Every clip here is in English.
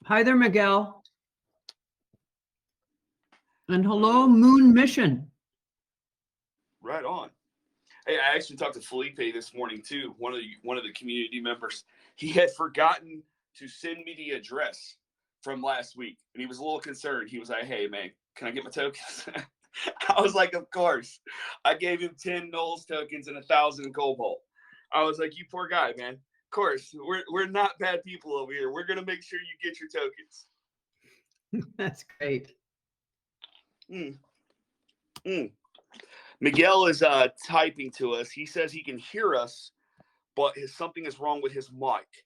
Hi there, Miguel. And hello, Moon Mission. Right on. Hey, I actually talked to Felipe this morning too. One of the community members. He had forgotten to send me the address from last week, and he was a little concerned. He was like, "Hey, man, can I get my tokens?" I was like, "Of course." I gave him 10 Knowles tokens and 1,000 Cobalt. I was like, "You poor guy, man. Of course, we're not bad people over here. We're gonna make sure you get your tokens." That's great. Miguel is typing to us. He says he can hear us, but something is wrong with his mic.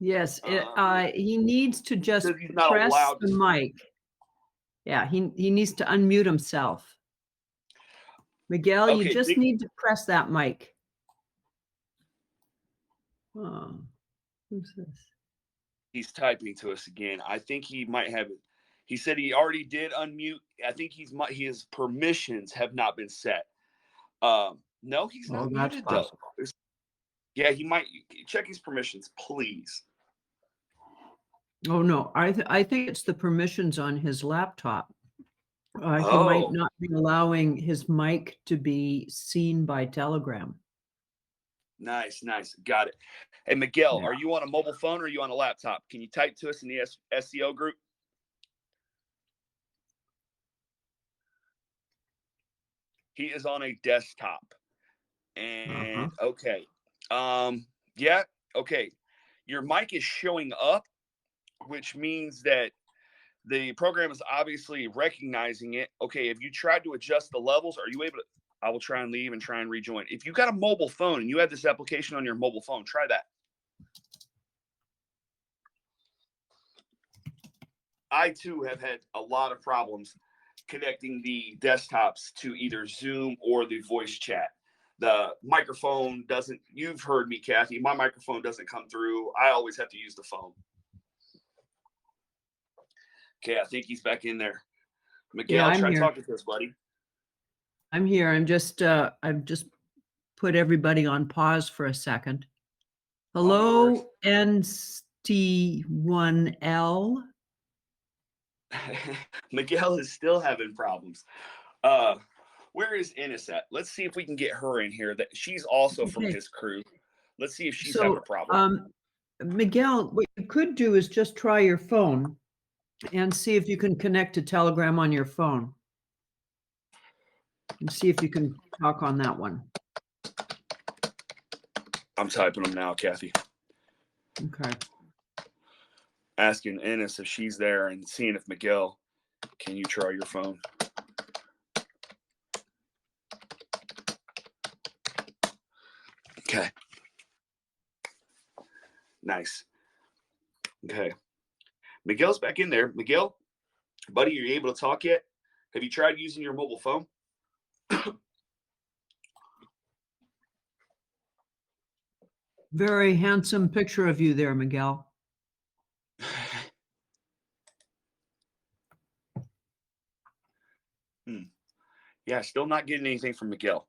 Yes, he needs to just He's not press allowed the to mic. Yeah, he needs to unmute himself. Miguel, you Okay, just need to press that mic. Oh, who's this? He's typing to us again. I think he might have it. He said he already did unmute. I think his permissions have not been set. No, he's not muted though. Yeah, he might check his permissions, please. Oh no, I think it's the permissions on his laptop. He might not be allowing his mic to be seen by Telegram. Nice. Got it. Hey, Miguel, Are you on a mobile phone or are you on a laptop? Can you type to us in the SEO group? He is on a desktop. And okay. Yeah, okay. Your mic is showing up, which means that the program is obviously recognizing it. Okay, if you tried to adjust the levels, are you able to? I will try and leave and try and rejoin. If you got a mobile phone and you have this application on your mobile phone, try that. I too have had a lot of problems connecting the desktops to either Zoom or the voice chat. The microphone doesn't, you've heard me, Kathy, my microphone doesn't come through. I always have to use the phone. Okay, I think he's back in there. Miguel, try talking to us, buddy. I'm here. I've just put everybody on pause for a second. Hello, NT1L. Miguel is still having problems. Where is Ennis at? Let's see if we can get her in here. That she's also from his crew. Let's see if she's having a problem. Miguel, what you could do is just try your phone and see if you can connect to Telegram on your phone. And see if you can talk on that one. I'm typing them now, Kathy. Okay. Asking Ennis if she's there and seeing if Miguel, can you try your phone? Okay. Nice. Okay. Miguel's back in there. Miguel, buddy, are you able to talk yet? Have you tried using your mobile phone? Very handsome picture of you there, Miguel. Yeah, still not getting anything from Miguel.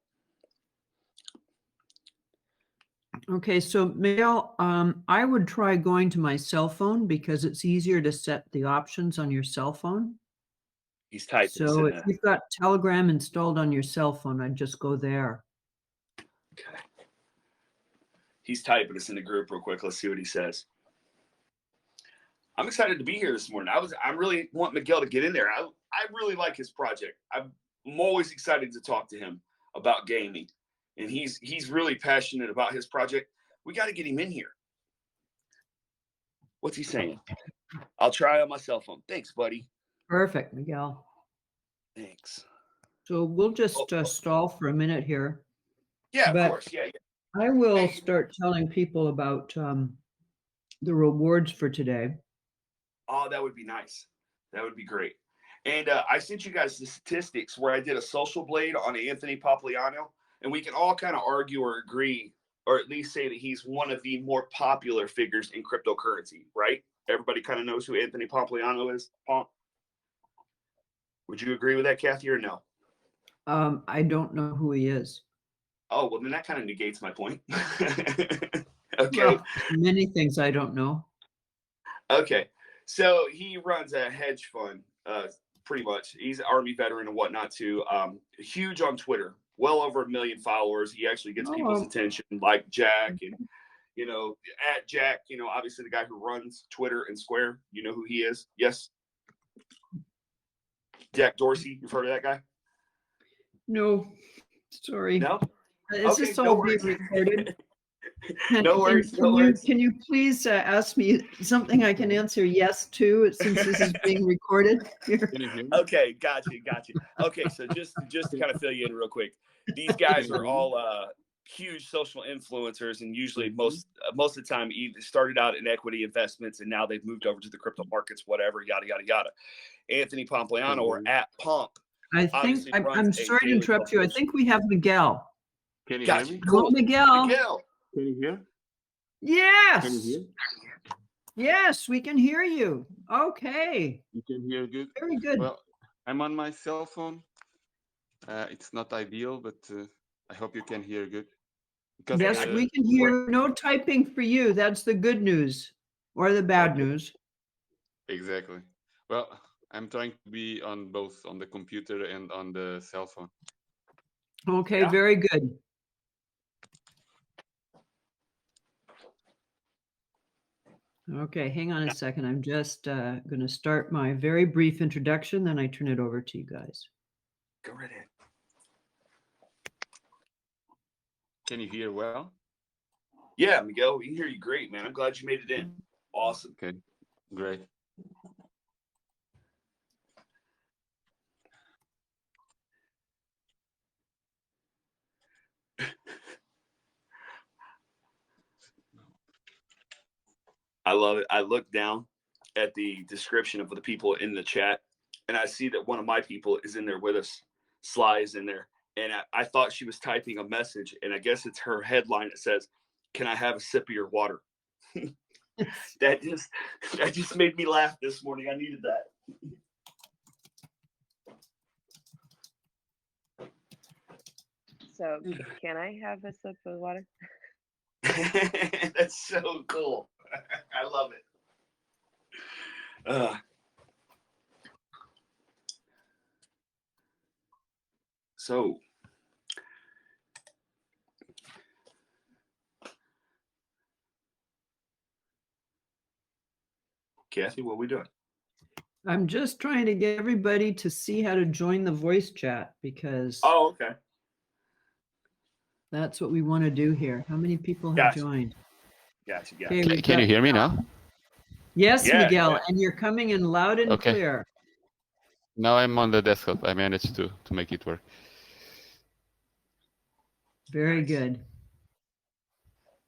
Okay, so Miguel, I would try going to my cell phone because it's easier to set the options on your cell phone. He's typing. So if you've got Telegram installed on your cell phone, I'd just go there. Okay. He's typing us in the group real quick. Let's see what he says. I'm excited to be here this morning. I really want Miguel to get in there. I really like his project. I'm always excited to talk to him about gaming. And he's really passionate about his project. We got to get him in here. What's he saying? I'll try on my cell phone. Thanks, buddy. Perfect, Miguel. Thanks. So we'll just stall for a minute here. Yeah, of course. Yeah. I will start telling people about the rewards for today. Oh, that would be nice. That would be great. And I sent you guys the statistics where I did a social blade on Anthony Popliano. And we can all kind of argue or agree, or at least say that he's one of the more popular figures in cryptocurrency, right? Everybody kind of knows who Anthony Popliano is. Would you agree with that, Kathy, or no? I don't know who he is. Oh, well, then that kind of negates my point. Okay. Well, many things I don't know. Okay. So he runs a hedge fund, pretty much. He's an Army veteran and whatnot too. Huge on Twitter, well over 1 million followers. He actually gets people's attention, like Jack and at Jack. Obviously the guy who runs Twitter and Square. You know who he is? Yes, Jack Dorsey. You've heard of that guy? No, sorry. No. Is this all being recorded? No worries. Can you please ask me something I can answer yes to, since this is being recorded here? Okay, gotcha. Okay, so just to kind of fill you in real quick, these guys are all huge social influencers, and usually most of the time either started out in equity investments and now they've moved over to the crypto markets, whatever, yada yada yada. Anthony Pompliano, or at Pomp. I think I'm sorry to interrupt you. I think we have Miguel. Can you hear me? Cool. Miguel. Can you hear? Yes. Can you hear? Yes, we can hear you. Okay. You can hear good? Very good. Well, I'm on my cell phone. It's not ideal, but I hope you can hear good. Because yes, we can hear. No typing for you. That's the good news or the bad news. Exactly. Well, I'm trying to be on both, on the computer and on the cell phone. Okay, very good. Okay, hang on a second. I'm just going to start my very brief introduction, then I turn it over to you guys. Go right ahead. Can you hear well? Yeah, Miguel, we can hear you great, man. I'm glad you made it in. Awesome. Okay, great. I love it. I look down at the description of the people in the chat, and I see that one of my people is in there with us. Sly is in there. And I thought she was typing a message, and I guess it's her headline that says, "Can I have a sip of your water?" That just made me laugh this morning. I needed that. So, can I have a sip of water? That's so cool. I love it. So, Kathy, what are we doing? I'm just trying to get everybody to see how to join the voice chat, because okay. That's what we want to do here. How many people have joined? Gotcha. Okay, can you hear me now? Yes, Miguel, and you're coming in loud and clear. Now I'm on the desktop. I managed to make it work. Very good.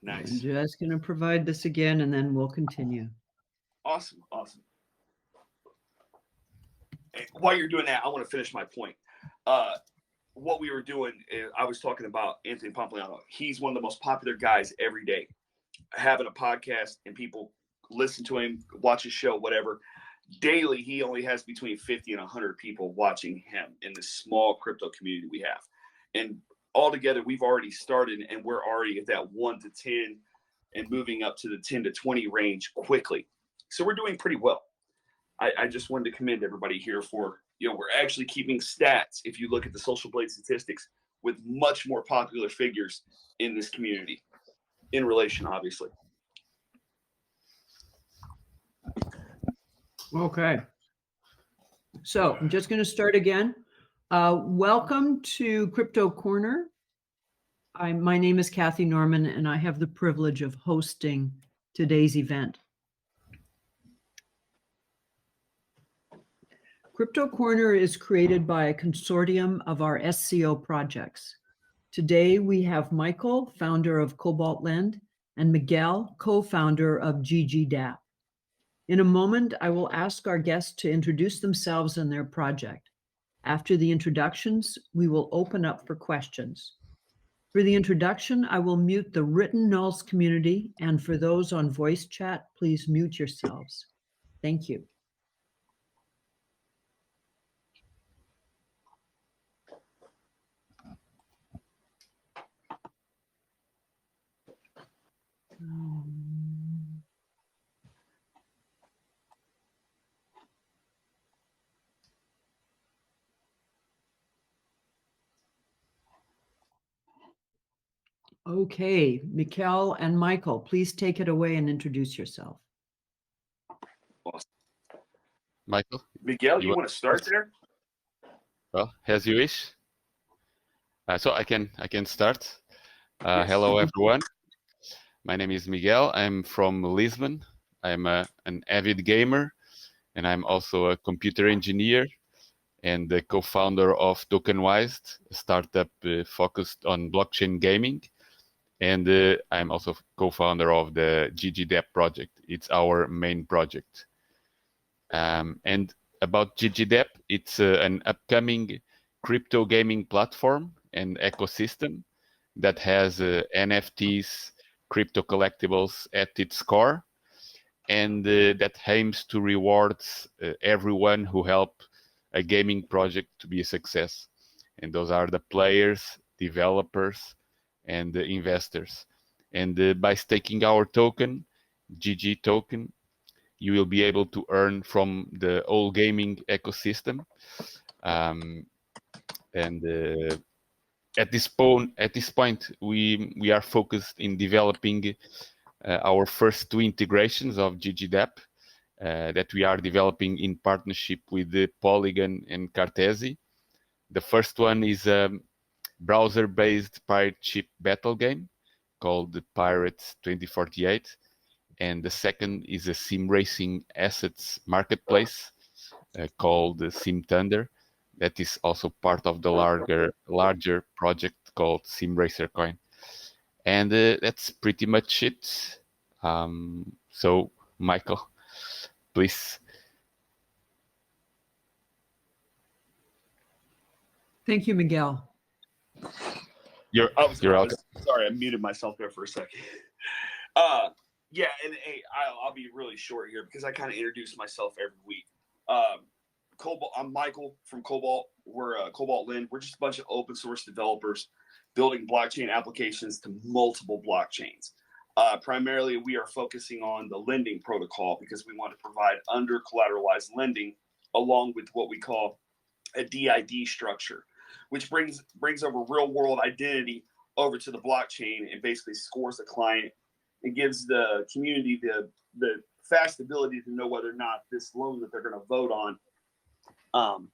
Nice. I'm just going to provide this again, and then we'll continue. Awesome. And while you're doing that, I want to finish my point. What we were doing, I was talking about Anthony Pompliano. He's one of the most popular guys every day, having a podcast, and people listen to him, watch his show, whatever. Daily, he only has between 50 and 100 people watching him in this small crypto community we have. And altogether, we've already started, and we're already at that 1 to 10 and moving up to the 10 to 20 range quickly. So we're doing pretty well. I just wanted to commend everybody here for, we're actually keeping stats, if you look at the Social Blade statistics, with much more popular figures in this community, in relation, obviously. Okay. So I'm just going to start again. Welcome to Crypto Corner. My name is Kathy Norman, and I have the privilege of hosting today's event. Crypto Corner is created by a consortium of our SCO projects. Today, we have Michael, founder of Cobalt Lend, and Miguel, co-founder of GGDapp. In a moment, I will ask our guests to introduce themselves and their project. After the introductions, we will open up for questions. For the introduction, I will mute the written nulls community, and for those on voice chat, please mute yourselves. Thank you. Okay, Mikkel and Michael, please take it away and introduce yourself. Michael, Miguel, you you want to start there? well, as you wish. So I can start. Yes. Hello, everyone. My name is Miguel. I'm from Lisbon. I'm an avid gamer, and I'm also a computer engineer and the co-founder of TokenWise, a startup focused on blockchain gaming. And I'm also co-founder of the GGDapp project. It's our main project. And about GGDapp, it's an upcoming crypto gaming platform and ecosystem that has NFTs, crypto collectibles at its core, and that aims to reward everyone who help a gaming project to be a success. And those are the players, developers, and the investors. And by staking our token, GG token, you will be able to earn from the whole gaming ecosystem. And at this point, we are focused in developing our first two integrations of GGDapp that we are developing in partnership with the Polygon and Cartesi. The first one is a browser-based pirate ship battle game called the Pirates 2048, and the second is a sim racing assets marketplace called Sim Thunder, that is also part of the larger project called Sim Racer Coin. And that's pretty much it. So, Michael, please. Thank you, Miguel. You're welcome. Sorry, I muted myself there for a second. Yeah, and hey, I'll be really short here because I kind of introduce myself every week. Cobalt, I'm Michael from Cobalt. We're Cobalt Lend. We're just a bunch of open source developers building blockchain applications to multiple blockchains. Primarily, we are focusing on the lending protocol because we want to provide under collateralized lending along with what we call a DID structure, which brings over real world identity over to the blockchain and basically scores the client and gives the community the fast ability to know whether or not this loan that they're going to vote on,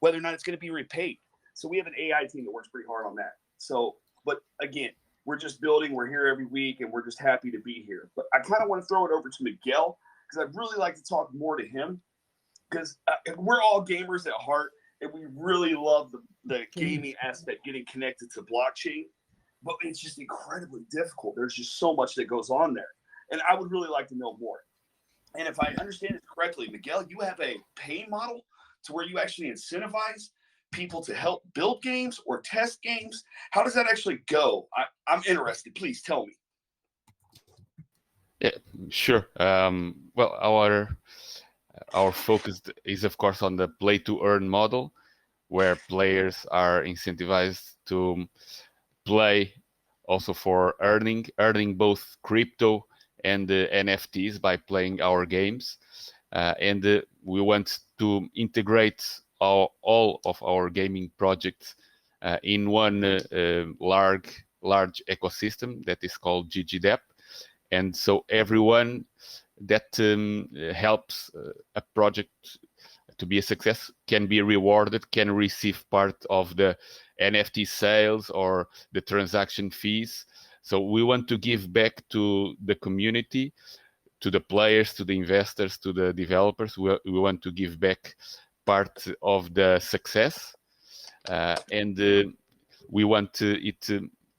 whether or not it's going to be repaid. So we have an AI team that works pretty hard on that. So, but again, we're just building, we're here every week, and we're just happy to be here. But I kind of want to throw it over to Miguel because I'd really like to talk more to him because we're all gamers at heart and we really love the gaming aspect, getting connected to blockchain. But it's just incredibly difficult. There's just so much that goes on there. And I would really like to know more. And if I understand it correctly, Miguel, you have a pay model to where you actually incentivize people to help build games or test games. How does that actually go? I'm interested. Please tell me. Yeah, sure. Well, our focus is, of course, on the play-to-earn model, where players are incentivized to play also for earning both crypto and NFTs by playing our games. And we want to integrate all of our gaming projects in one large ecosystem that is called GGDapp. And so everyone that helps a project to be a success can be rewarded, can receive part of the NFT sales or the transaction fees. So we want to give back to the community, to the players, to the investors, to the developers. We want to give back part of the success. And we want it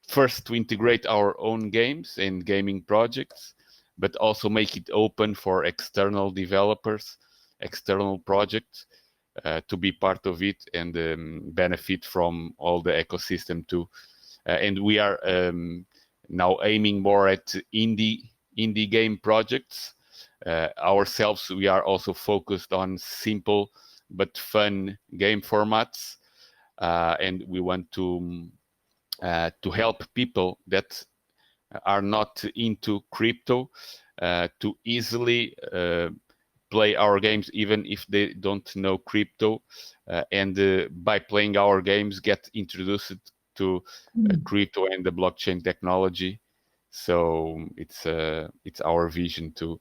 first to integrate our own games and gaming projects, but also make it open for external developers, external projects to be part of it and benefit from all the ecosystem too. And we are now aiming more at indie game projects. Ourselves, we are also focused on simple but fun game formats, and we want to help people that are not into crypto to easily play our games even if they don't know crypto, and by playing our games get introduced to crypto and the blockchain technology. So it's our vision to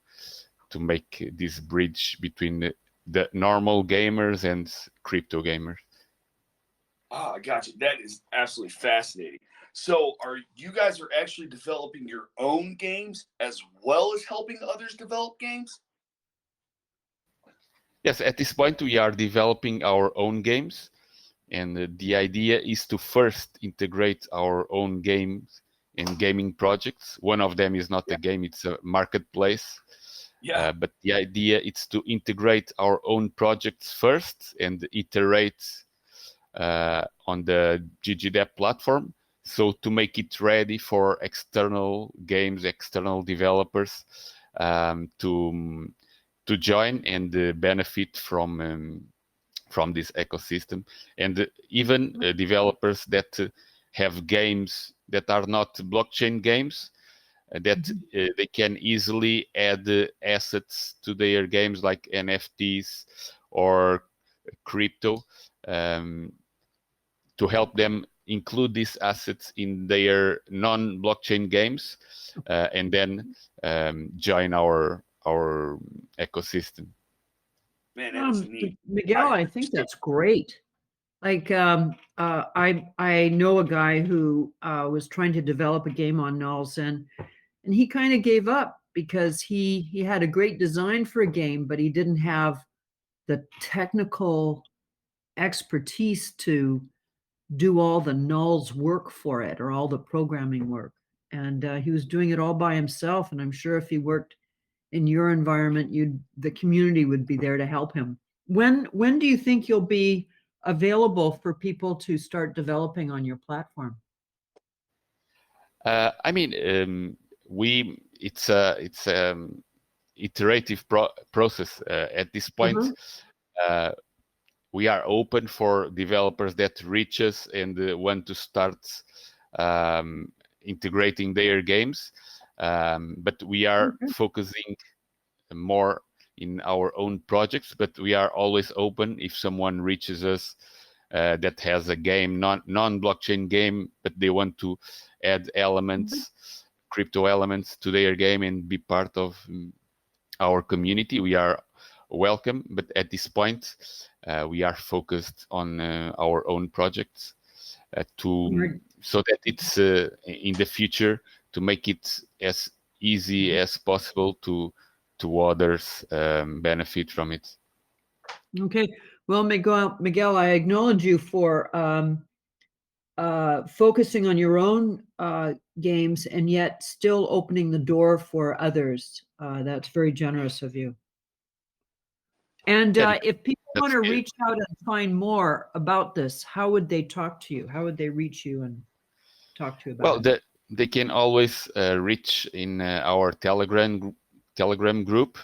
make this bridge between the normal gamers and crypto gamers. Ah, I got you. That is absolutely fascinating. So, you guys are actually developing your own games as well as helping others develop games? Yes, at this point we are developing our own games, and the idea is to first integrate our own games and gaming projects. One of them is not a game; it's a marketplace. Yeah. But the idea is to integrate our own projects first and iterate on the GGDapp platform, so to make it ready for external games, external developers to join and benefit from this ecosystem, and even developers that have games that are not blockchain games, that they can easily add assets to their games like NFTs or crypto, to help them include these assets in their non-blockchain games, and then join our ecosystem. Man, that is neat. Miguel, I think that's great. Like, I know a guy who was trying to develop a game on nulls, and he kind of gave up because he had a great design for a game, but he didn't have the technical expertise to do all the nulls work for it, or all the programming work. And he was doing it all by himself. And I'm sure if he worked in your environment, the community would be there to help him. When do you think you'll be available for people to start developing on your platform? I mean, it's iterative process. At this point, we are open for developers that reach us and want to start integrating their games, but we are focusing more in our own projects. But we are always open if someone reaches us that has a game, non-blockchain game, but they want to add elements, crypto elements to their game and be part of our community. We are welcome, but at this point we are focused on our own projects so that it's in the future to make it as easy as possible to others benefit from it. Okay. Well, Miguel, I acknowledge you for focusing on your own games and yet still opening the door for others. That's very generous of you. And if people want to reach out and find more about this, how would they talk to you? How would they reach you and talk to you about it? They can always reach in our Telegram group,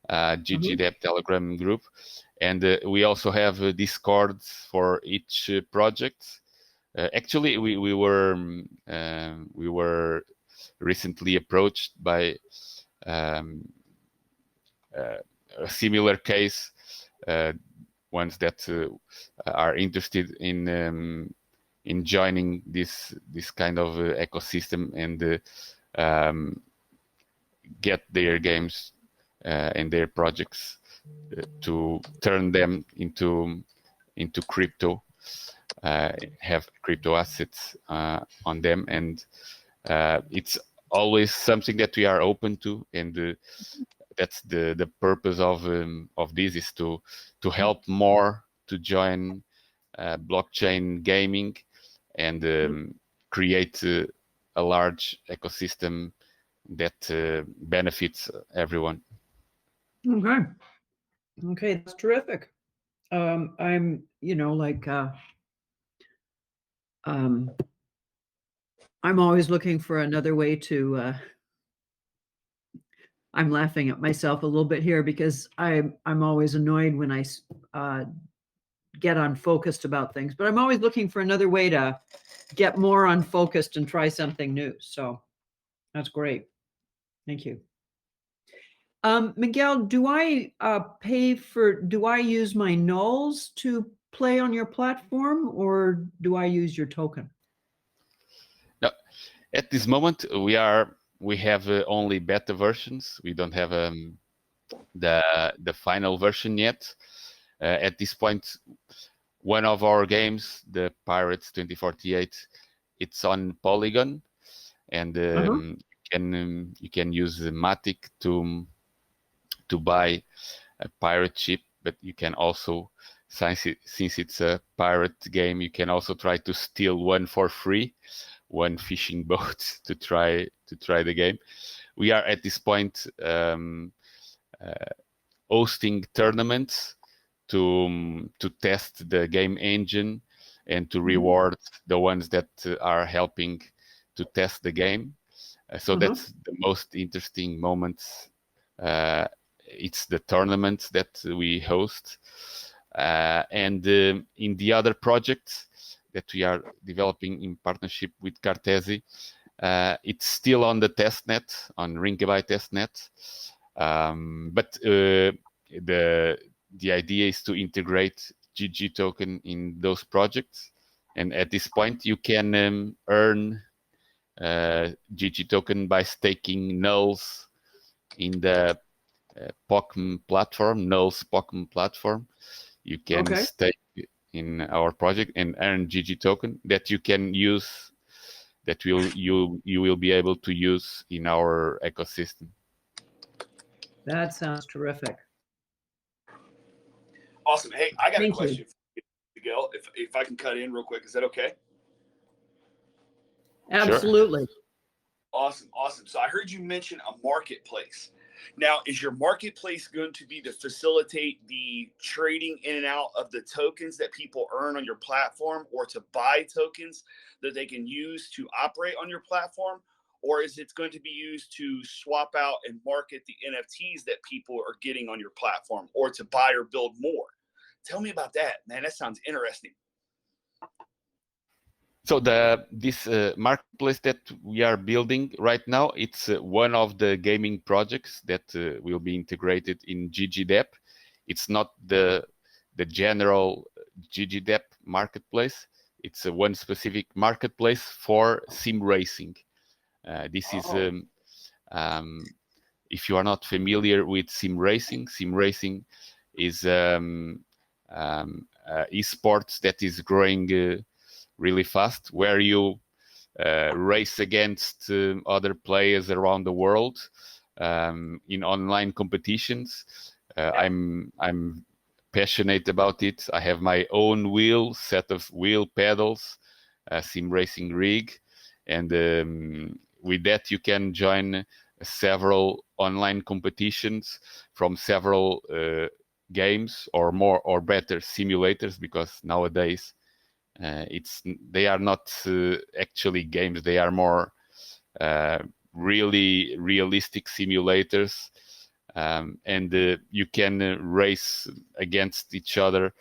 GGDapp Telegram group, and we also have Discords for each project. Actually, we were recently approached by a similar case, ones that are interested in joining this kind of ecosystem and get their games and their projects to turn them into crypto, have crypto assets on them, and it's always something that we are open to, and that's the purpose of this, is to help more to join blockchain gaming and create a large ecosystem that benefits everyone. Okay, that's terrific. I'm, I'm always looking for another way to. I'm laughing at myself a little bit here because I'm always annoyed when I get unfocused about things, but I'm always looking for another way to get more unfocused and try something new. So that's great. Thank you. Miguel, do I do I use my nulls to play on your platform, or do I use your token? At this moment, we have only beta versions. We don't have the final version yet. At this point, one of our games, the Pirates 2048, it's on Polygon, and you can use the Matic to buy a pirate ship, but you can also, since it's a pirate game, you can also try to steal one for free, one fishing boat to try the game. We are at this point hosting tournaments to test the game engine and to reward the ones that are helping to test the game. So that's the most interesting moments. It's the tournaments that we host. And in the other projects that we are developing in partnership with Cartesi, it's still on the testnet, on Rinkaby testnet. But the idea is to integrate GG token in those projects. And at this point, you can earn GG token by staking nulls in the POCM platform, nulls POCM platform. You can stake in our project and earn GG token that you can use, that you will be able to use in our ecosystem. That sounds terrific. Awesome. Hey, I got Thank a question for you, Miguel, if I can cut in real quick. Is that okay? Absolutely. Sure. Awesome. So I heard you mention a marketplace. Now, is your marketplace going to be to facilitate the trading in and out of the tokens that people earn on your platform, or to buy tokens that they can use to operate on your platform? Or is it going to be used to swap out and market the NFTs that people are getting on your platform, or to buy or build more? Tell me about that, man. That sounds interesting. So this marketplace that we are building right now, it's one of the gaming projects that will be integrated in GGDapp. It's not the general GGDapp marketplace. It's one specific marketplace for sim racing. This is, if you are not familiar with sim racing is esports that is growing really fast, where you race against other players around the world in online competitions. I'm passionate about it. I have my own set of wheel pedals, sim racing rig, and with that you can join several online competitions from several games, or more or better simulators, because nowadays they are not actually games. They are more really realistic simulators, and you can race against each other,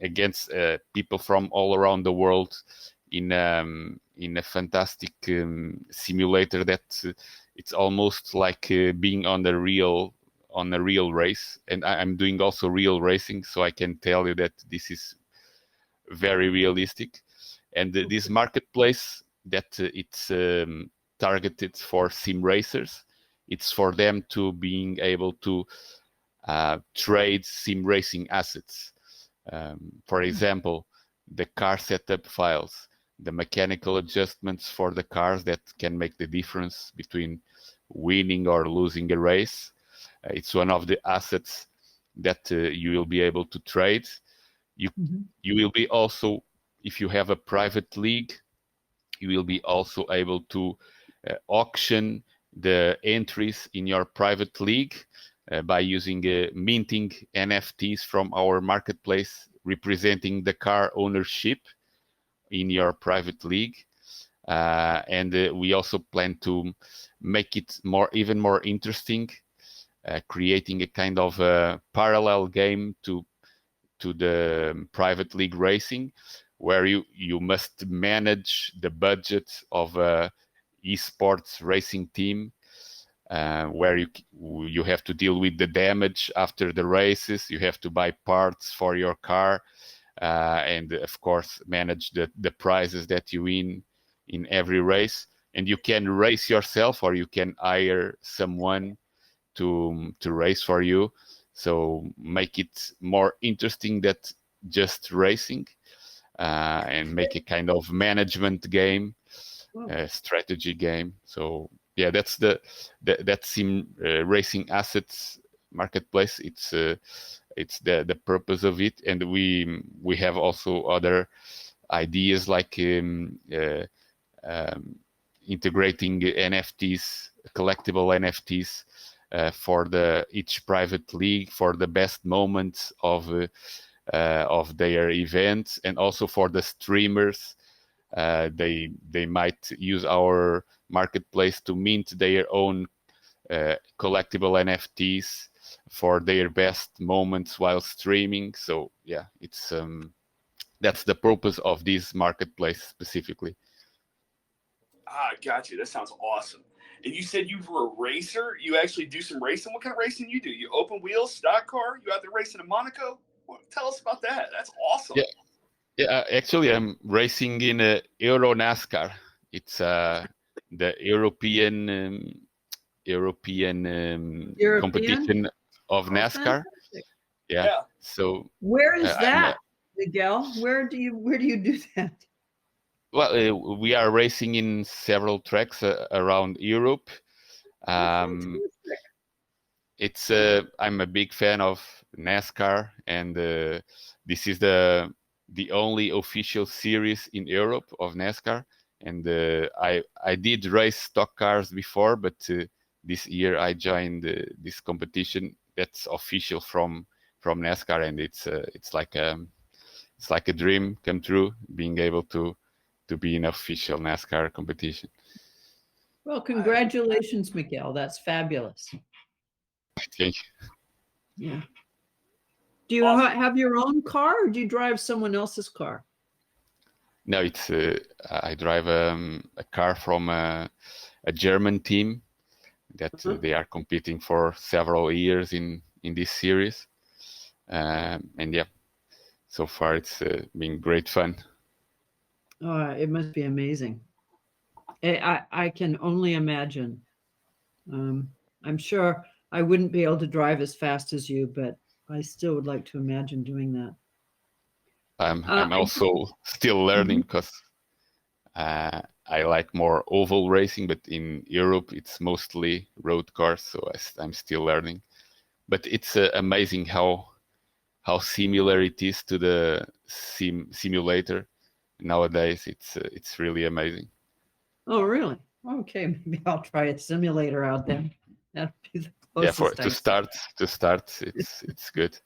against people from all around the world in a fantastic simulator that it's almost like being on a real race. And I'm doing also real racing, so I can tell you that this is very realistic. And this marketplace that it's targeted for sim racers, it's for them to being able to trade sim racing assets. For example, the car setup files, the mechanical adjustments for the cars that can make the difference between winning or losing a race. It's one of the assets that you will be able to trade. You will be also, if you have a private league, you will be also able to auction the entries in your private league by using minting NFTs from our marketplace representing the car ownership in your private league. And we also plan to make it even more interesting, creating a kind of a parallel game to the private league racing, where you must manage the budget of a esports racing team, where you have to deal with the damage after the races. You have to buy parts for your car, and of course manage the prizes that you win in every race, and you can race yourself or you can hire someone to race for you. So make it more interesting than just racing, and make a kind of management game, strategy game. So yeah, that's that sim racing assets marketplace. It's the purpose of it, and we have also other ideas like integrating NFTs, collectible NFTs, for each private league for the best moments of their events, and also for the streamers. They might use our marketplace to mint their own collectible NFTs for their best moments while streaming. So yeah, it's that's the purpose of this marketplace specifically. Got you. That sounds awesome. And you said you were a racer. You actually do some racing. What kind of racing you do? You open wheels, stock car? You out there racing in Monaco? Tell us about that. That's awesome. Yeah. Actually, I'm racing in Euro NASCAR. It's the European competition of NASCAR. Yeah. So where is that, Miguel? Where do you do that? Well, we are racing in several tracks around Europe. It's I'm a big fan of NASCAR, and this is the only official series in Europe of NASCAR. And I did race stock cars before, but this year I joined this competition that's official from NASCAR, and it's like a dream come true, being able to be in official NASCAR competition. Well, congratulations, Miguel. That's fabulous. Thank you. Yeah. Do you have your own car, or do you drive someone else's car? No, it's I drive a car from a German team that they are competing for several years in this series, and yeah, so far it's been great fun. It must be amazing. I can only imagine. I'm sure I wouldn't be able to drive as fast as you, but I still would like to imagine doing that. I'm also still learning, because I like more oval racing, but in Europe it's mostly road cars, so I'm still learning. But it's amazing how similar it is to the simulator nowadays. It's really amazing. Oh, really? Okay, maybe I'll try a simulator out then. That'd be the closest. To start, it's good.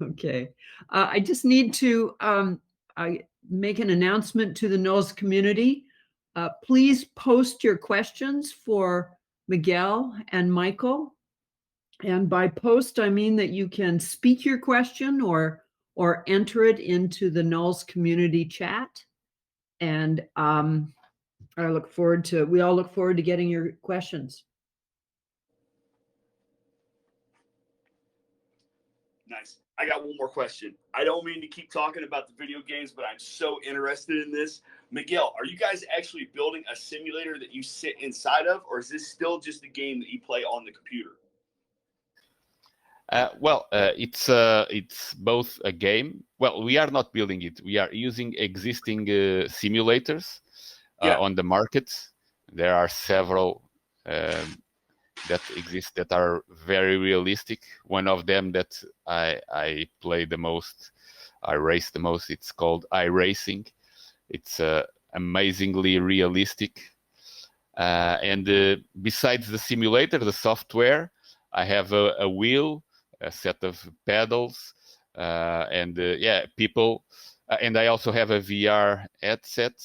Okay, I just need to make an announcement to the NOLS community. Please post your questions for Miguel and Michael. And by post, I mean that you can speak your question or enter it into the NOLS community chat. And we all look forward to getting your questions. Nice. I got one more question. I don't mean to keep talking about the video games, but I'm so interested in this. Miguel, are you guys actually building a simulator that you sit inside of, or is this still just a game that you play on the computer? It's both a game. Well, we are not building it. We are using existing simulators on the market. There are several that exist that are very realistic. One of them that I play the most, I race the most, it's called Iracing. It's amazingly realistic. And besides the simulator, the software, I have a wheel, a set of pedals, and people. And I also have a VR headset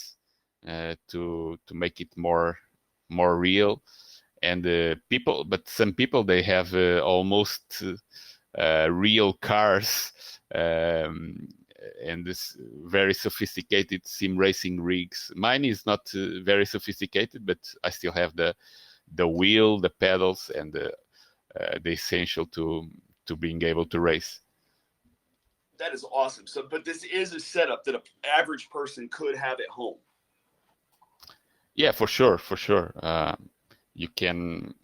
to make it more real. And some people, they have almost real cars and this very sophisticated sim racing rigs. Mine is not very sophisticated, but I still have the wheel, the pedals, and the essential to being able to race. That is awesome. So, but this is a setup that an average person could have at home. Yeah, for sure, for sure. You can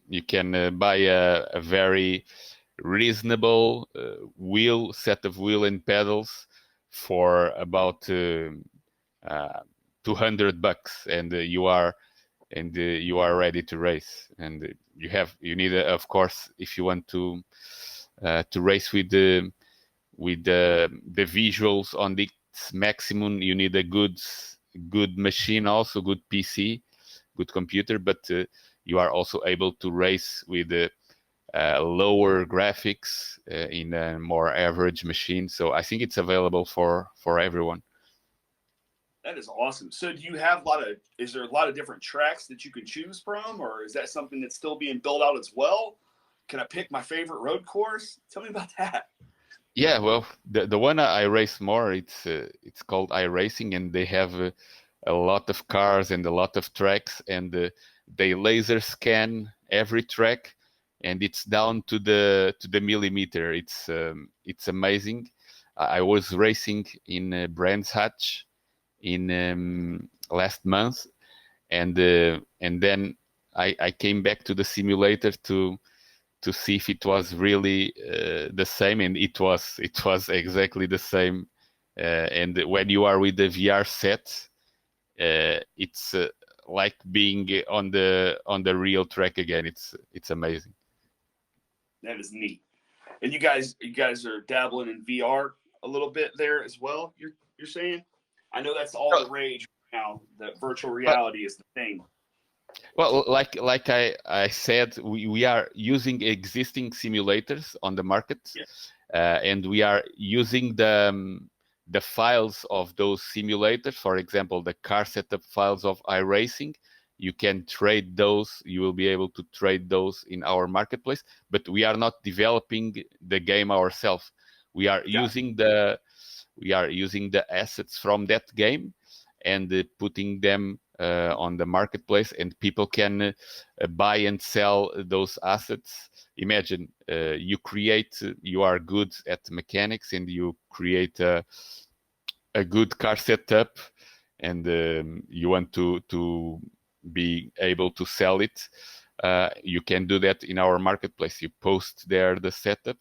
buy a very reasonable set of wheel and pedals for about $200, and you are ready to race. And you need, of course, if you want to race with the visuals on its maximum, you need a good machine, also good PC, good computer. But you are also able to race with lower graphics in a more average machine. So I think it's available for everyone. That is awesome. So do you have is there a lot of different tracks that you can choose from, or is that something that's still being built out as well? Can I pick my favorite road course? Tell me about that. Yeah, well, the one I race more, it's called Iracing, and they have a lot of cars and a lot of tracks, and they laser scan every track, and it's down to the millimeter. It's amazing. I was racing in Brands Hatch in last month, and then I came back to the simulator to see if it was really the same, and it was exactly the same. And when you are with the VR set, it's like being on the real track again. It's amazing. That is neat. And you guys are dabbling in VR a little bit there as well. You're saying? I know that's all the rage now. That virtual reality is the thing. Well, like I said, we are using existing simulators on the market, and we are using the files of those simulators. For example, the car setup files of iRacing. You can trade those. You will be able to trade those in our marketplace. But we are not developing the game ourselves. We are using the assets from that game and putting them on the marketplace, and people can buy and sell those assets. Imagine you are good at mechanics, and you create a good car setup, and you want to be able to sell it. You can do that in our marketplace. You post there the setup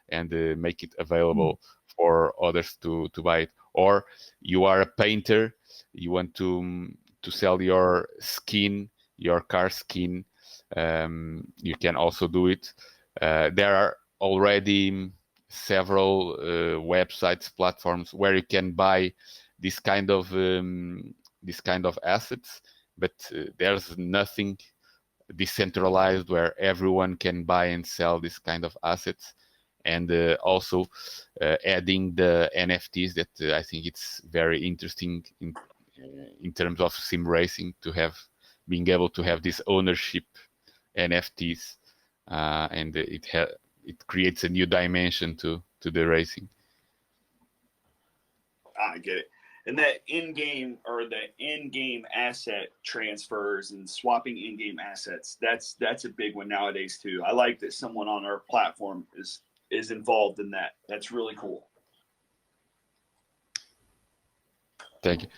and make it available for others to buy it. Or you are a painter, you want to sell your skin, your car skin, you can also do it. There are already several websites, platforms where you can buy this kind of assets, but there's nothing decentralized where everyone can buy and sell this kind of assets. And also adding the NFTs that I think it's very interesting in terms of sim racing, to being able to have this ownership NFTs, and it creates a new dimension to the racing. I get it. And that in-game asset transfers and swapping in-game assets, that's a big one nowadays too. I like that someone on our platform is involved in that. That's really cool. Thank you.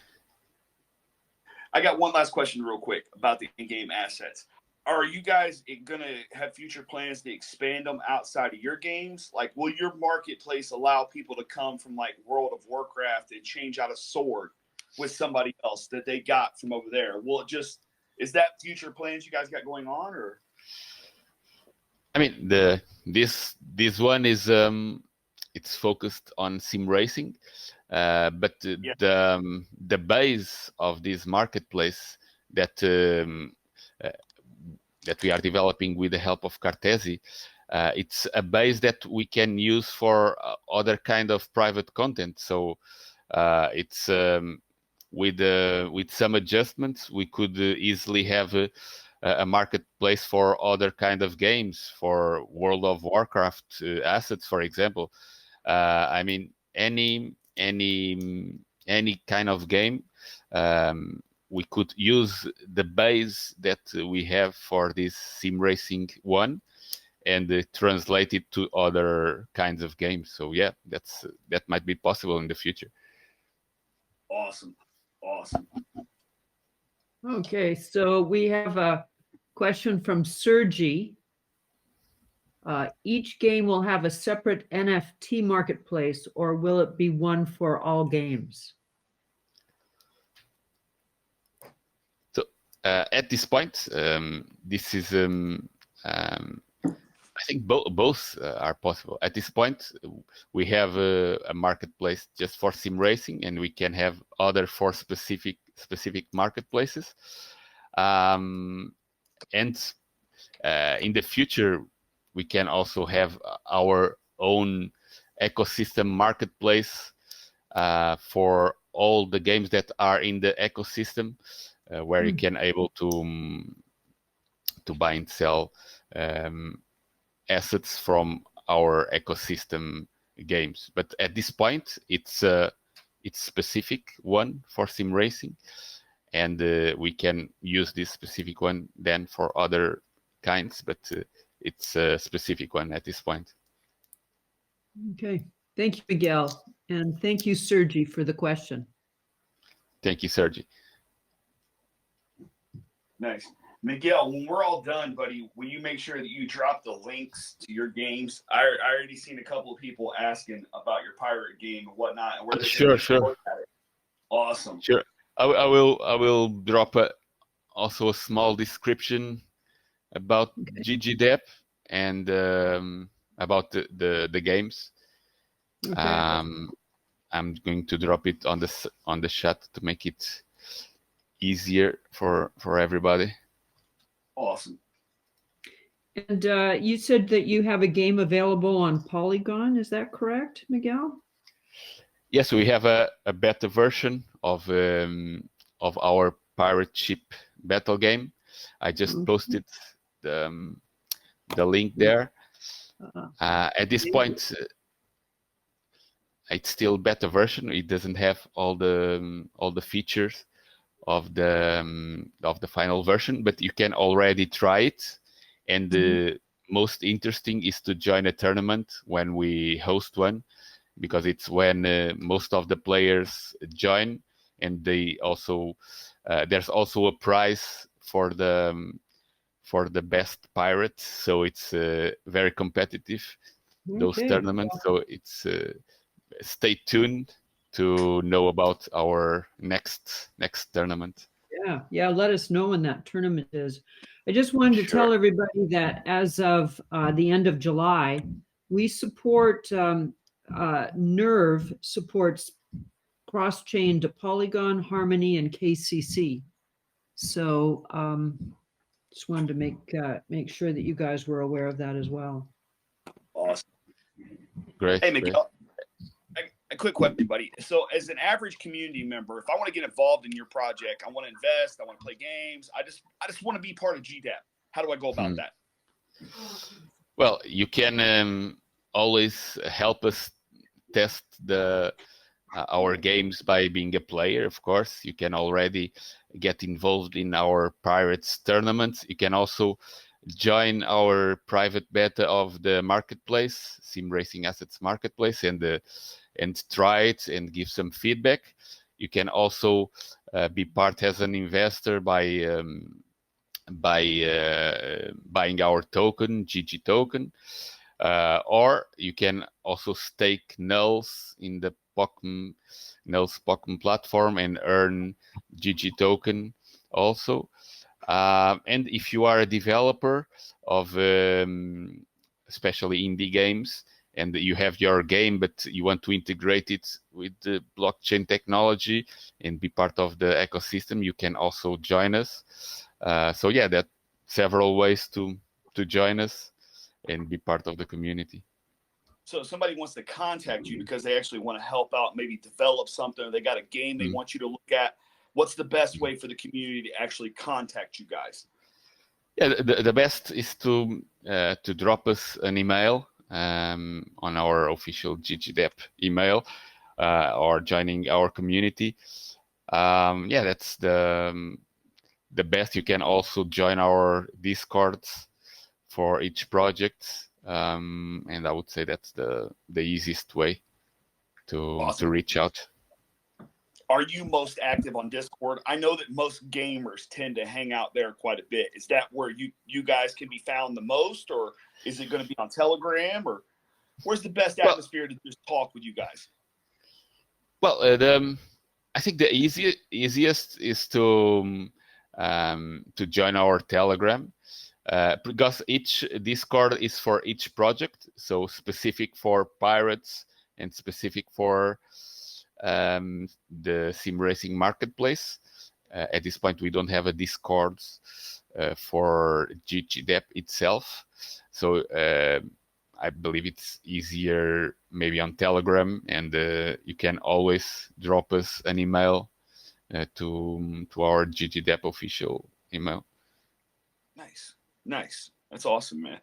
I got one last question real quick about the in-game assets. Are you guys going to have future plans to expand them outside of your games? Like, will your marketplace allow people to come from like World of Warcraft and change out a sword with somebody else that they got from over there? Is that future plans you guys got going on, or? I mean, this one is it's focused on sim racing, but the base of this marketplace that we are developing with the help of Cartesi, it's a base that we can use for other kind of private content. So it's with some adjustments, we could easily have a marketplace for other kind of games, for World of Warcraft assets, for example. I mean, any kind of game. We could use the base that we have for this sim racing one and translate it to other kinds of games. So yeah, that might be possible in the future. Awesome. Okay, so we have a question from Sergi. Each game will have a separate NFT marketplace, or will it be one for all games? So at this point, this is I think both are possible. At this point, we have a marketplace just for sim racing, and we can have other for specific marketplaces. And in the future, we can also have our own ecosystem marketplace for all the games that are in the ecosystem, where you can able to buy and sell assets from our ecosystem games. But at this point, it's specific one for sim racing, and we can use this specific one then for other kinds, but it's a specific one at this point. Okay, thank you, Miguel, and thank you, Sergi, for the question. Thank you, Sergi. Nice. Miguel, when we're all done, buddy, will you make sure that you drop the links to your games? I already seen a couple of people asking about your pirate game and whatnot, and where they Sure. look at it. Awesome. Sure. I will drop also a small description about GGDapp and about the games. Okay. I'm going to drop it on the chat to make it easier for everybody. Awesome. And you said that you have a game available on Polygon. Is that correct, Miguel? Yes, we have a beta version of our pirate ship battle game. I just posted the link there. At this point, it's still beta version. It doesn't have all the features of the final version, but you can already try it. And the most interesting is to join a tournament when we host one, because it's when most of the players join, and they also there's also a prize for the best pirate, so it's very competitive, those tournaments. So it's stay tuned to know about our next tournament. Yeah, let us know when that tournament is. I just wanted to tell everybody that as of the end of July, we support Nerve supports cross-chain to Polygon, Harmony, and KCC. So just wanted to make sure that you guys were aware of that as well. Awesome. Great. Hey, Miguel, a quick question, buddy. So as an average community member, if I want to get involved in your project, I want to invest, I want to play games, I just want to be part of GGDapp. How do I go about that? Well, you can always help us test our games by being a player. Of course, you can already get involved in our pirates tournaments. You can also join our private beta of the marketplace, Sim Racing Assets Marketplace, and try it and give some feedback. You can also be part as an investor by buying our token, GG token, or you can also stake nulls in the Nulls Pokemon platform and earn GG token also. And if you are a developer of especially indie games, and you have your game, but you want to integrate it with the blockchain technology and be part of the ecosystem, you can also join us. So yeah, there are several ways to join us and be part of the community. So if somebody wants to contact you because they actually want to help out, maybe develop something, or they got a game they want you to look at, what's the best way for the community to actually contact you guys? Yeah, the best is to drop us an email on our official GGDapp email, or joining our community. Yeah, that's the best. You can also join our Discords for each project, and I would say that's the easiest way to reach out. are you most active on Discord? I know that most gamers tend to hang out there quite a bit. Is that where you guys can be found the most, or is it going to be on Telegram, or where's the best atmosphere to just talk with you guys? Well, I think the easiest is to join our Telegram, because each Discord is for each project, so specific for pirates and specific for the sim racing marketplace. At this point, we don't have a Discord for GGDapp itself, so I believe it's easier maybe on Telegram, and you can always drop us an email to our GGDapp official email. Nice. That's awesome, man.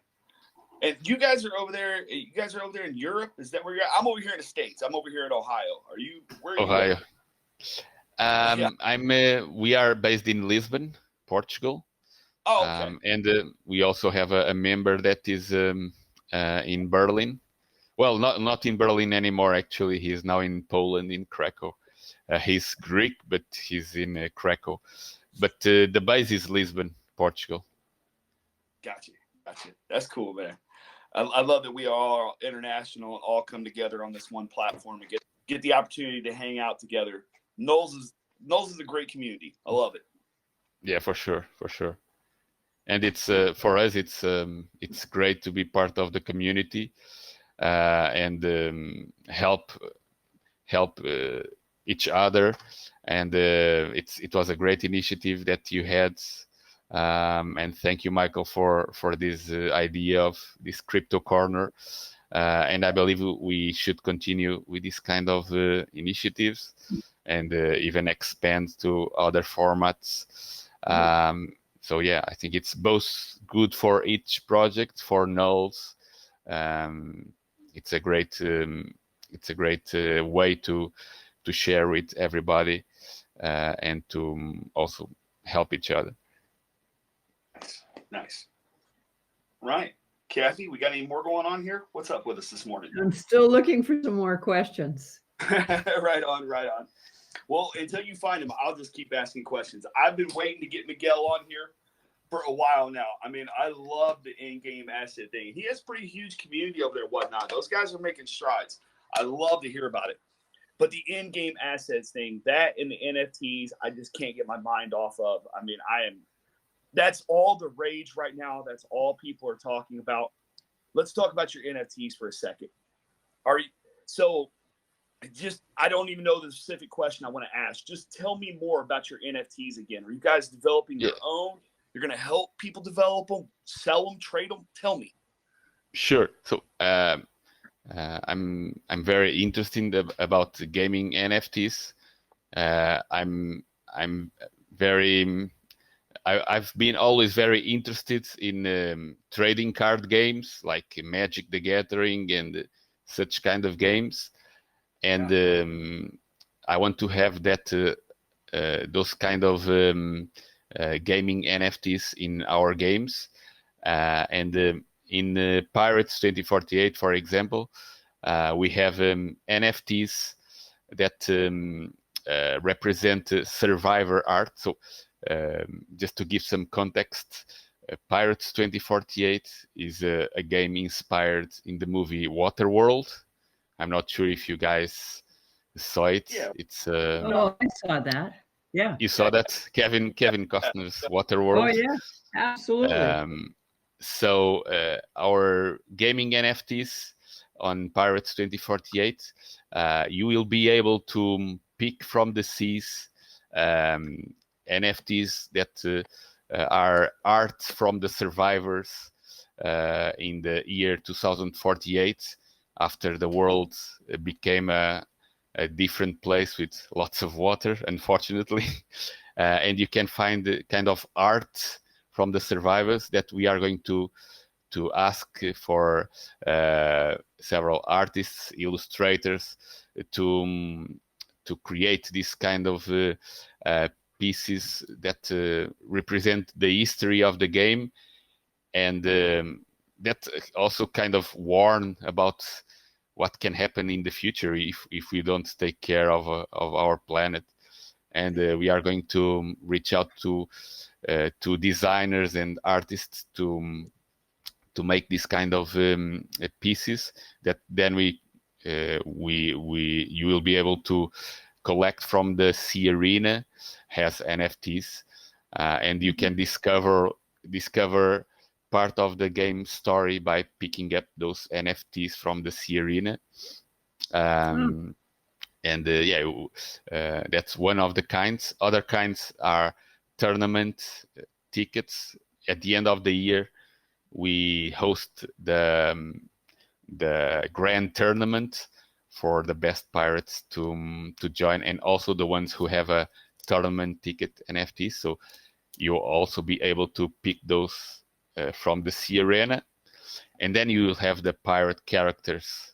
And you guys are over there. You guys are over there in Europe. Is that where you're at? I'm over here in the States. I'm over here in Ohio. Are you? Where are Ohio. Yeah. We are based in Lisbon, Portugal. Oh, okay. And we also have a member that is in Berlin. Well, not in Berlin anymore. Actually, he's now in Poland, in Krakow. He's Greek, but he's in Krakow. But the base is Lisbon, Portugal. Gotcha. That's cool, man. I love that we are all international and all come together on this one platform and get the opportunity to hang out together. Knowles is a great community. I love it. Yeah, for sure. And it's for us, it's great to be part of the community and help each other. And it was a great initiative that you had. And thank you, Michael, for this idea of this crypto corner. And I believe we should continue with this kind of initiatives and even expand to other formats. So yeah, I think it's both good for each project, for Knowles. It's a great way to share with everybody and to also help each other. Nice. Right. Kathy, we got any more going on here? What's up with us this morning? I'm still looking for some more questions. Right on. Well, until you find them, I'll just keep asking questions. I've been waiting to get Miguel on here for a while now. I mean, I love the in-game asset thing. He has pretty huge community over there and whatnot. Those guys are making strides. I love to hear about it. But the in-game assets thing, that and the NFTs, I just can't get my mind off of. I mean, that's all the rage right now. That's all people are talking about. Let's talk about your NFTs for a second. I don't even know the specific question I want to ask. Just tell me more about your NFTs again. Are you guys developing your own? You're going to help people develop them, sell them, trade them? Tell me. Sure. So I'm very interested about the gaming NFTs. I've been always very interested in trading card games like Magic the Gathering and such kind of games, and I want to have those kind of gaming NFTs in our games, and in Pirates 2048, for example, we have NFTs that represent survivor art. So just to give some context, Pirates 2048 is a game inspired in the movie Waterworld. I'm not sure if you guys saw it. Yeah. It's I saw that. Yeah. You saw that, Kevin Costner's Waterworld. Oh yeah, absolutely. So our gaming NFTs on Pirates 2048, you will be able to pick from the seas NFTs that are art from the survivors in the year 2048, after the world became a different place with lots of water, unfortunately. And you can find the kind of art from the survivors that we are going to ask for several artists, illustrators to create this kind of pieces that represent the history of the game, and that also kind of warn about what can happen in the future if we don't take care of our planet. and we are going to reach out to designers and artists to make this kind of pieces that then you will be able to collect from the Sea Arena, has NFTs, and you can discover part of the game story by picking up those NFTs from the Sea Arena. And that's one of the kinds. Other kinds are tournament tickets. At the end of the year, we host the grand tournament for the best pirates to join, and also the ones who have a tournament ticket NFT. So you'll also be able to pick those from the Sea Arena, and then you will have the pirate characters,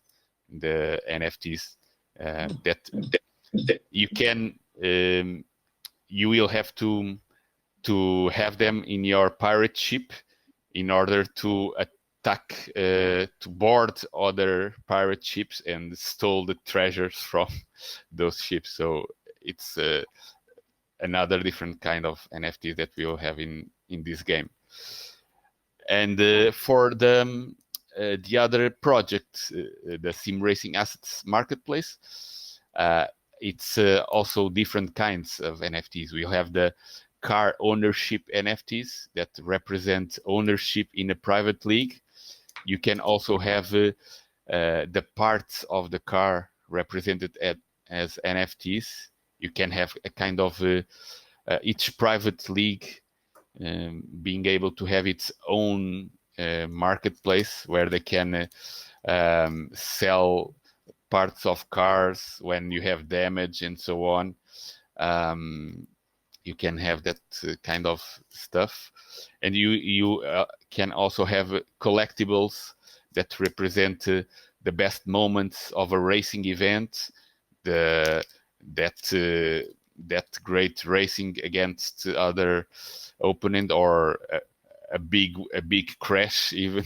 the NFTs that you can. You will have to have them in your pirate ship in order to attack, to board other pirate ships and stole the treasures from those ships. So it's another different kind of NFT that we will have in this game. And for the other project, the Sim Racing Assets Marketplace, it's also different kinds of NFTs. We have the car ownership NFTs that represent ownership in a private league. You can also have the parts of the car represented as NFTs. You can have a kind of each private league being able to have its own marketplace where they can sell parts of cars when you have damage and so on. You can have that kind of stuff, and you can also have collectibles that represent the best moments of a racing event, that great racing against other opponent, or a big crash, even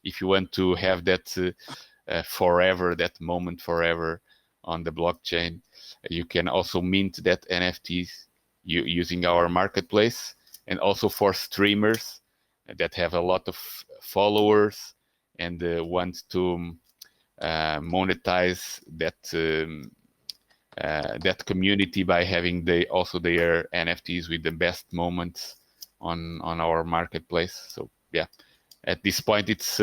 if you want to have that forever, that moment forever on the blockchain. You can also mint that NFTs using our marketplace, and also for streamers that have a lot of followers and want to monetize that community by having also their NFTs with the best moments on our marketplace. So yeah, at this point it's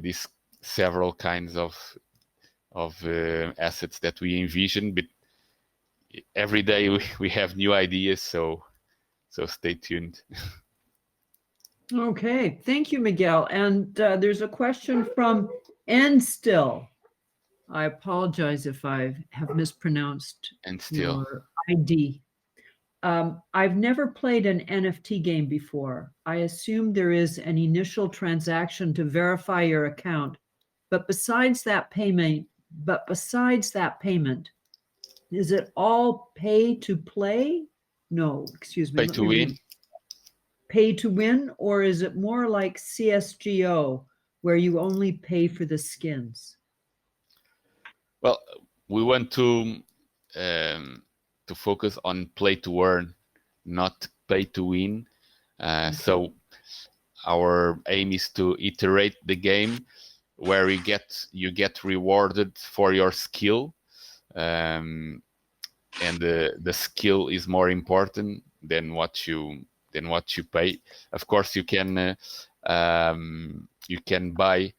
these several kinds of assets that we envision, but every day we have new ideas, so stay tuned. Okay, thank you, Miguel. And there's a question from N Still. I apologize if I have mispronounced And still, your ID. I've never played an NFT game before. I assume there is an initial transaction to verify your account, but besides that payment, is it all pay to play? No, excuse me. pay to win. Pay to win, or is it more like CSGO, where you only pay for the skins? Well, we want to focus on play to earn, not pay to win. So our aim is to iterate the game where you get rewarded for your skill, and the skill is more important than what you pay. Of course, you can buy.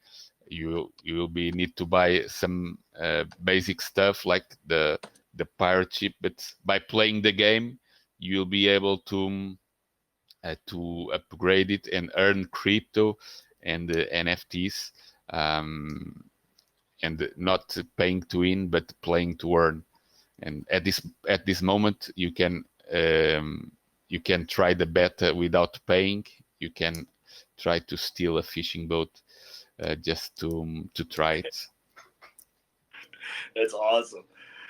You will need to buy some basic stuff like the pirate ship, but by playing the game, you'll be able to upgrade it and earn crypto and NFTs, and not paying to win, but playing to earn. And at this moment, you can try the beta without paying. You can try to steal a fishing boat just to try it. That's awesome.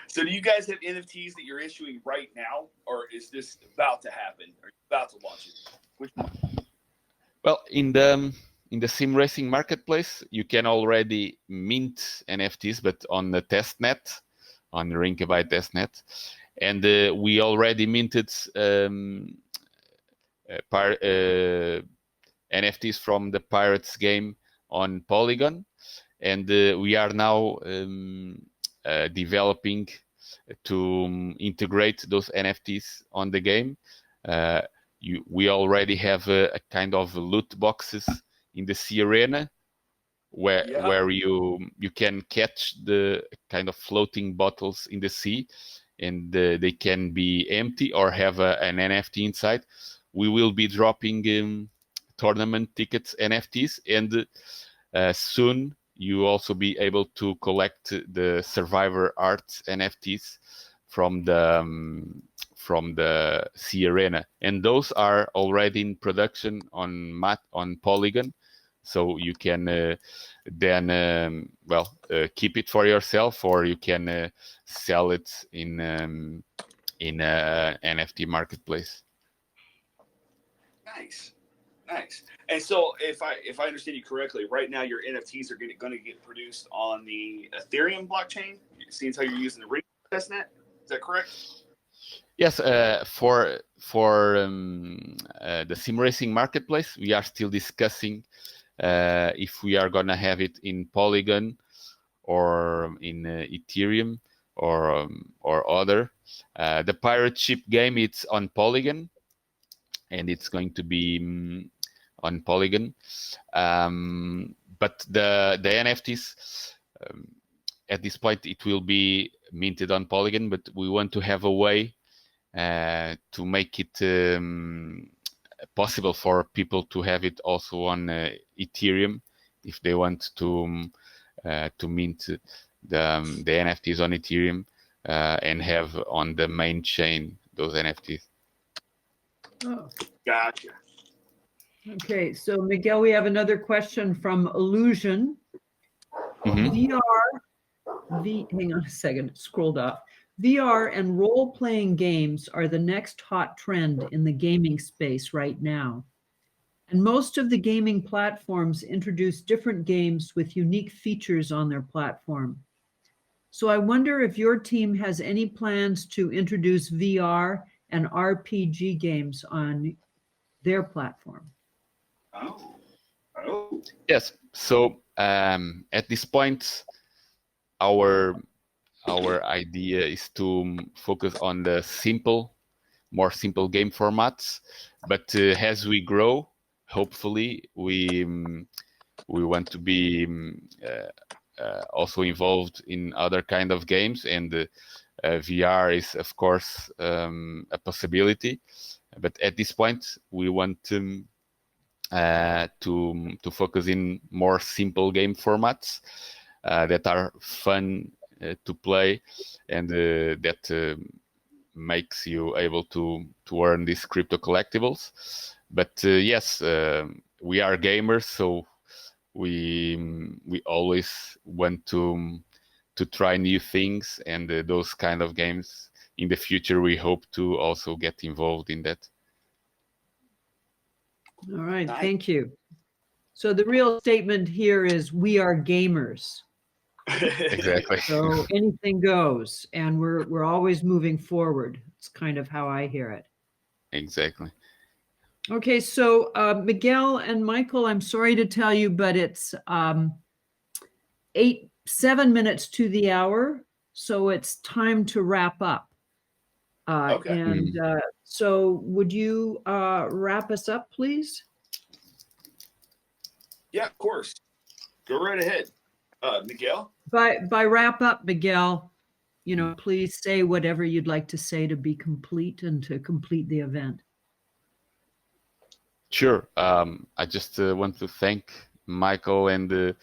So do you guys have NFTs that you're issuing right now, or is this about to happen? Are you about to launch it? Which one? Well, in the Sim Racing Marketplace, you can already mint NFTs, but on the testnet, on the Rinkeby testnet. and we already minted NFTs from the Pirates game on Polygon, and we are now developing to integrate those NFTs on the game. We already have a kind of loot boxes in the Sea Arena where you can catch the kind of floating bottles in the sea, and they can be empty or have an NFT inside. We will be dropping tournament tickets NFTs, and soon you also be able to collect the Survivor Art NFTs from the Sea Arena, and those are already in production on Polygon. So you can then keep it for yourself, or you can sell it in NFT marketplace. Nice. And so, if I understand you correctly, right now your NFTs are going to get produced on the Ethereum blockchain. Seems how you're using the Ring testnet. Is that correct? Yes. For the sim racing marketplace, we are still discussing if we are gonna have it in Polygon or in Ethereum or other. The pirate ship game, it's on Polygon, and it's going to be on Polygon. But the NFTs at this point, it will be minted on Polygon, but we want to have a way to make it possible for people to have it also on Ethereum if they want to mint the NFTs on Ethereum and have on the main chain those NFTs. Oh, Gotcha. okay, so Miguel, we have another question from Illusion. Mhm. Hang on a second, scrolled up. VR and role-playing games are the next hot trend in the gaming space right now. And most of the gaming platforms introduce different games with unique features on their platform. So I wonder if your team has any plans to introduce VR and RPG games on their platform. Oh. Yes. So at this point, our idea is to focus on the more simple game formats. But as we grow, hopefully we want to be also involved in other kind of games, and VR is of course a possibility. But at this point, we want to focus in more simple game formats that are fun to play, and that makes you able to earn these crypto collectibles. But yes, we are gamers, so we always want to try new things, and those kind of games in the future we hope to also get involved in that. All right, thank you. So the real statement here is we are gamers. Exactly. So anything goes, and we're always moving forward. It's kind of how I hear it. Exactly. Okay, so Miguel and Michael, I'm sorry to tell you, but it's 7 minutes to the hour, so it's time to wrap up. Okay. And so would you wrap us up, please? Yeah, of course. Go right ahead. Miguel? By wrap up, Miguel, please say whatever you'd like to say to be complete and to complete the event. Sure. I just want to thank Michael and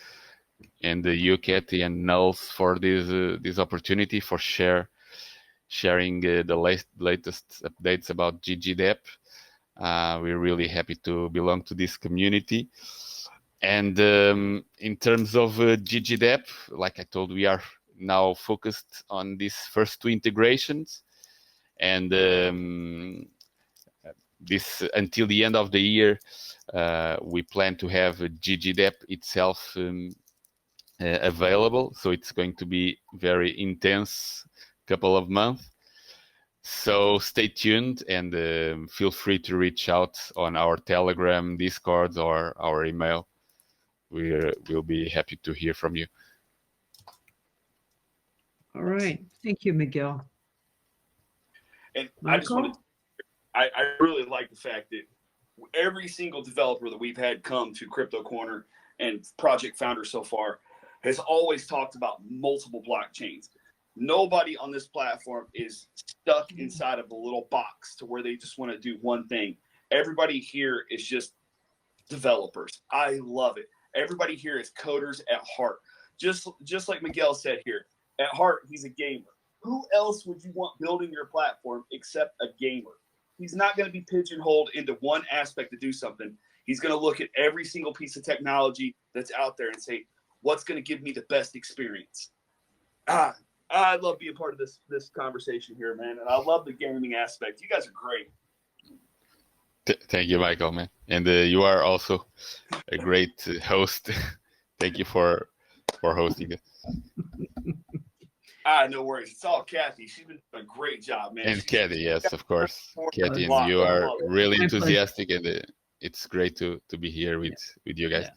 you, Kathy, and Nels for this opportunity, for sharing the latest updates about GGDapp. We're really happy to belong to this community. And in terms of GGDapp, like I told, we are now focused on these first two integrations, and this until the end of the year, we plan to have GGDapp itself available. So it's going to be very intense couple of months. So stay tuned and feel free to reach out on our Telegram, Discord, or our email. We'll be happy to hear from you. All right. Thank you, Miguel. And I just wanted, I really like the fact that every single developer that we've had come to Crypto Corner and project founder so far has always talked about multiple blockchains. Nobody on this platform is stuck inside of a little box to where they just want to do one thing. Everybody here is just developers. I love it. Everybody here is coders at heart. Just like Miguel said here, at heart, he's a gamer. Who else would you want building your platform except a gamer? He's not going to be pigeonholed into one aspect to do something. He's going to look at every single piece of technology that's out there and say, what's going to give me the best experience? I love being part of this conversation here, man. And I love the gaming aspect. You guys are great. Thank you, Michael, man. And you are also a great host. Thank you for hosting it. No worries. It's all Kathy. She's been doing a great job, man. And Kathy, yes, of course. Kathy, and you are really enthusiastic, and it's great to be here with you guys.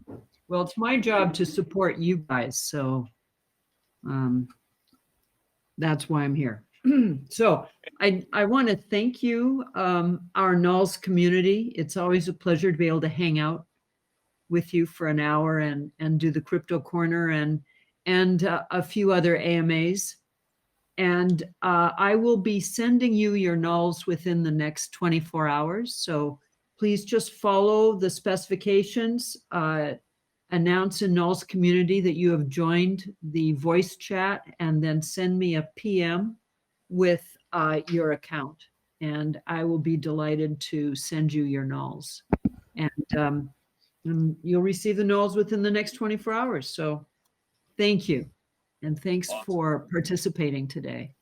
Yeah. Well, it's my job to support you guys, so that's why I'm here. So I want to thank you, our Nulls community. It's always a pleasure to be able to hang out with you for an hour and do the Crypto Corner and a few other AMAs. And I will be sending you your nulls within the next 24 hours. So please just follow the specifications, announce in Nulls community that you have joined the voice chat, and then send me a PM with your account. And I will be delighted to send you your nulls. And you'll receive the nulls within the next 24 hours. So thank you. And thanks for participating today.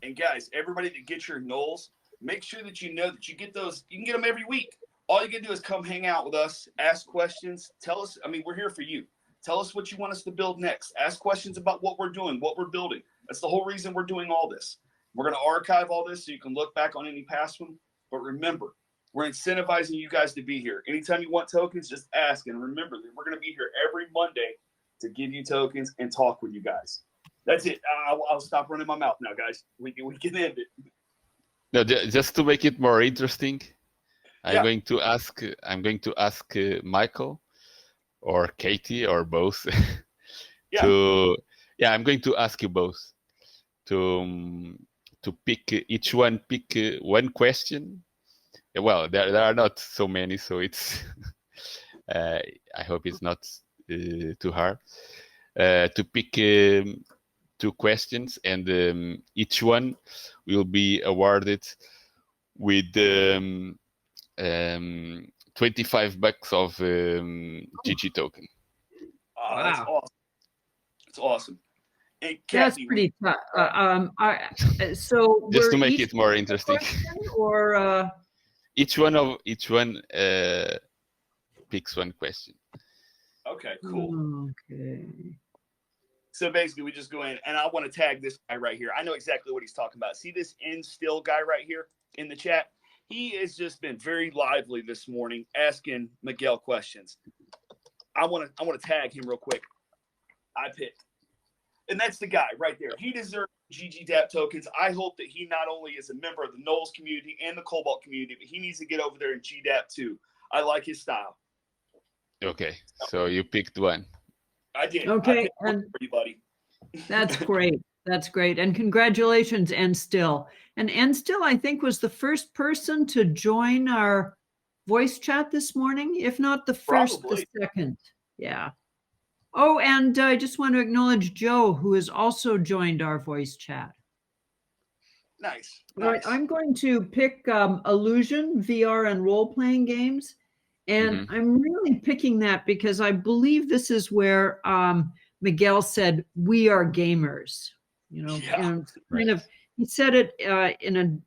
And guys, everybody that gets your nulls, make sure that you know that you get those. You can get them every week. All you can do is come hang out with us, ask questions, tell us. I mean, we're here for you. Tell us what you want us to build next. Ask questions about what we're doing, what we're building. That's the whole reason we're doing all this. We're going to archive all this so you can look back on any past one. But remember, we're incentivizing you guys to be here. Anytime you want tokens, just ask. And remember that we're going to be here every Monday to give you tokens and talk with you guys. That's it. I'll stop running my mouth now, guys. We can end it. No, just to make it more interesting, I'm going to ask Michael or Katie or both I'm going to ask you both to pick one question. Well, there are not so many, so it's I hope it's not too hard to pick 2 questions, and each one will be awarded with $25 of GG token. Wow. That's awesome. That's awesome. And Kathy, that's pretty tough. So just to make it more interesting, or each one picks one question. Okay, cool. Okay. So basically, we just go in, and I want to tag this guy right here. I know exactly what he's talking about. See this Still guy right here in the chat? He has just been very lively this morning, asking Miguel questions. I want to tag him real quick. I picked, and that's the guy right there. He deserves Ggdap tokens. I hope that he not only is a member of the Nulls community and the Cobalt community, but he needs to get over there in Ggdap too. I like his style. Okay, so you picked one. I did. Okay, and everybody. That's great. That's great. And congratulations, Still. And Still, I think, was the first person to join our voice chat this morning, if not the first, Probably. the second. Yeah. Oh, and I just want to acknowledge Joe, who has also joined our voice chat. Nice. All right, I'm going to pick Illusion, VR, and role-playing games. And I'm really picking that because I believe this is where Miguel said, we are gamers, and kind of, he said it in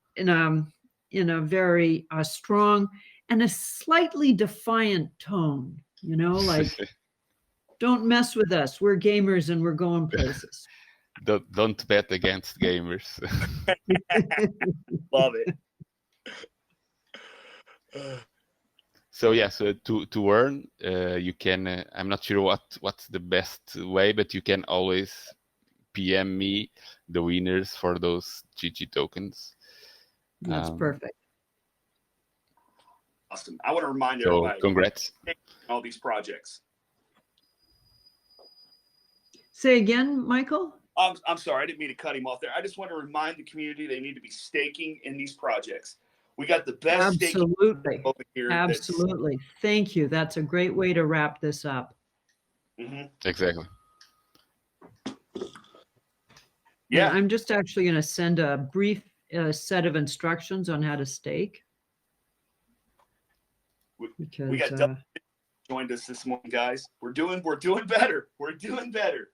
a very strong and a slightly defiant tone, like, don't mess with us. We're gamers and we're going places. don't bet against gamers. Love it. So yeah, so to earn, you can. I'm not sure what's the best way, but you can always PM me the winners for those GG tokens. That's perfect. Awesome. I want to remind So everybody, congrats. all these projects. Say again, Michael? I'm sorry, I didn't mean to cut him off there. I just want to remind the community they need to be staking in these projects. We got the best staking Absolutely. over here. Absolutely. Thank you. That's a great way to wrap this up. Exactly. Yeah. And I'm just actually going to send a brief set of instructions on how to stake. Because, we got double joined us this morning, guys. We're doing better. We're doing better.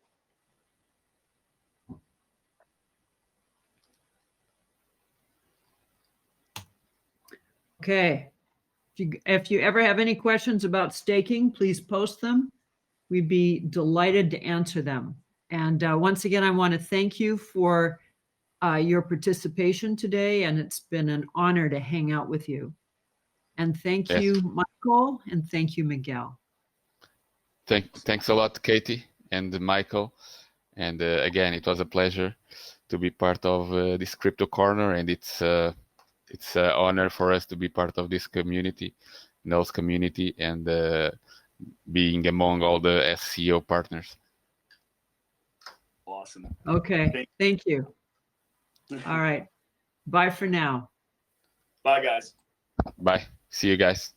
Okay. If you ever have any questions about staking, please post them. We'd be delighted to answer them. And once again, I want to thank you for your participation today, and it's been an honor to hang out with you. And thank you, Michael, and thank you, Miguel. Thanks a lot, Katie and Michael. And again, it was a pleasure to be part of this Crypto Corner, and it's an honor for us to be part of this community, Nels community, and being among all the SEO partners. Awesome. Okay, thank you. All right, bye for now. Bye, guys. Bye. See you guys.